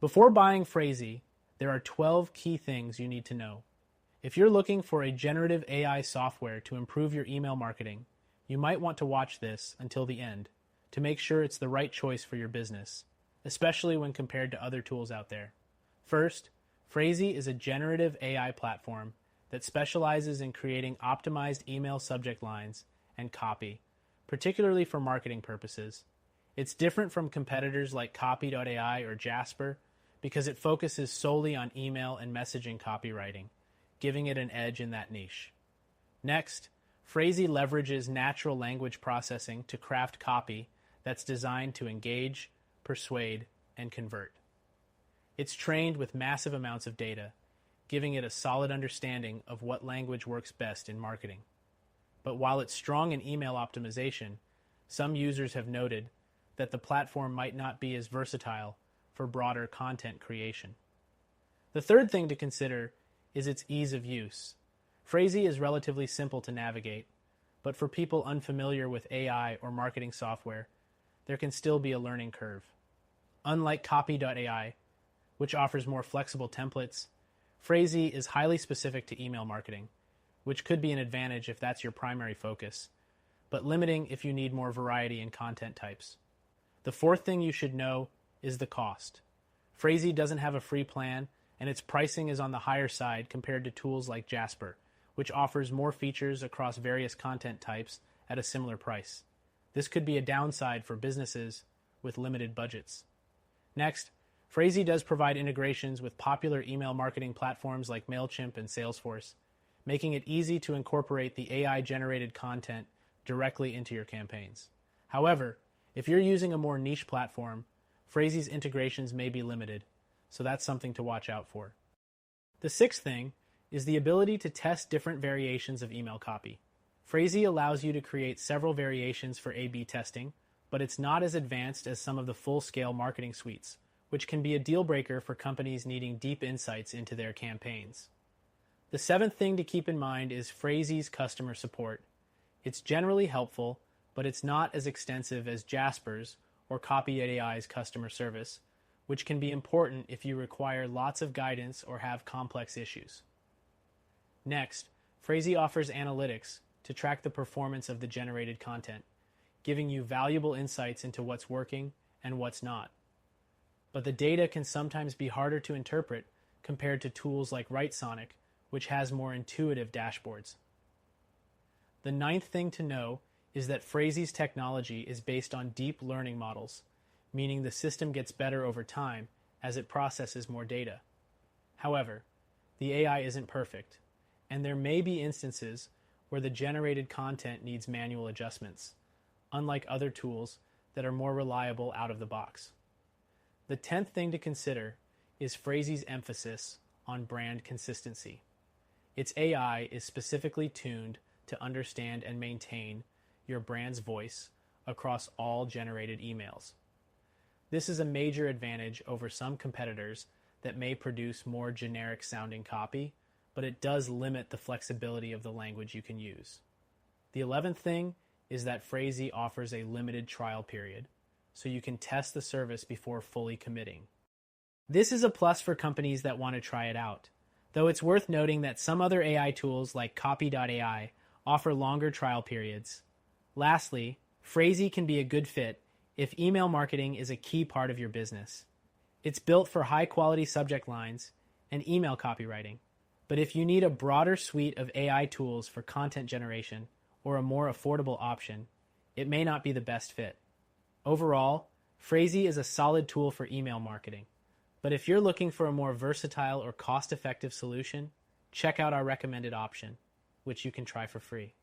Before buying Phrasee, there are 12 key things you need to know. If you're looking for a generative AI software to improve your email marketing, you might want to watch this until the end to make sure it's the right choice for your business, especially when compared to other tools out there. First, Phrasee is a generative AI platform that specializes in creating optimized email subject lines and copy, particularly for marketing purposes. It's different from competitors like Copy.ai or Jasper because it focuses solely on email and messaging copywriting, giving it an edge in that niche. Next, Phrasee leverages natural language processing to craft copy that's designed to engage, persuade, and convert. It's trained with massive amounts of data, giving it a solid understanding of what language works best in marketing. But while it's strong in email optimization, some users have noted that the platform might not be as versatile for broader content creation. The third thing to consider is its ease of use. Phrasee is relatively simple to navigate, but for people unfamiliar with AI or marketing software, there can still be a learning curve. Unlike Copy.ai, which offers more flexible templates, Phrasee is highly specific to email marketing, which could be an advantage if that's your primary focus, but limiting if you need more variety in content types. The fourth thing you should know is the cost. Phrasee doesn't have a free plan, and its pricing is on the higher side compared to tools like Jasper, which offers more features across various content types at a similar price. This could be a downside for businesses with limited budgets. Next, Phrasee does provide integrations with popular email marketing platforms like MailChimp and Salesforce, making it easy to incorporate the AI-generated content directly into your campaigns. However, if you're using a more niche platform, Phrasee's integrations may be limited, so that's something to watch out for. The sixth thing is the ability to test different variations of email copy. Phrasee allows you to create several variations for A/B testing, but it's not as advanced as some of the full-scale marketing suites, which can be a deal breaker for companies needing deep insights into their campaigns. The seventh thing to keep in mind is Phrasee's customer support. It's generally helpful, but it's not as extensive as Jasper's or Copy.ai's customer service, which can be important if you require lots of guidance or have complex issues. Next, Phrasee offers analytics to track the performance of the generated content, giving you valuable insights into what's working and what's not. But the data can sometimes be harder to interpret compared to tools like WriteSonic, which has more intuitive dashboards. The ninth thing to know is that Phrasee's technology is based on deep learning models, meaning the system gets better over time as it processes more data. However, the AI isn't perfect, and there may be instances where the generated content needs manual adjustments, unlike other tools that are more reliable out of the box. The 10th thing to consider is Phrasee's emphasis on brand consistency. Its AI is specifically tuned to understand and maintain your brand's voice across all generated emails. This is a major advantage over some competitors that may produce more generic sounding copy, but it does limit the flexibility of the language you can use. The 11th thing is that Phrasee offers a limited trial period, so you can test the service before fully committing. This is a plus for companies that want to try it out, though it's worth noting that some other AI tools like Copy.ai offer longer trial periods. Lastly, Phrasee can be a good fit if email marketing is a key part of your business. It's built for high-quality subject lines and email copywriting, but if you need a broader suite of AI tools for content generation or a more affordable option, it may not be the best fit. Overall, Phrasee is a solid tool for email marketing, but if you're looking for a more versatile or cost-effective solution, check out our recommended option, which you can try for free.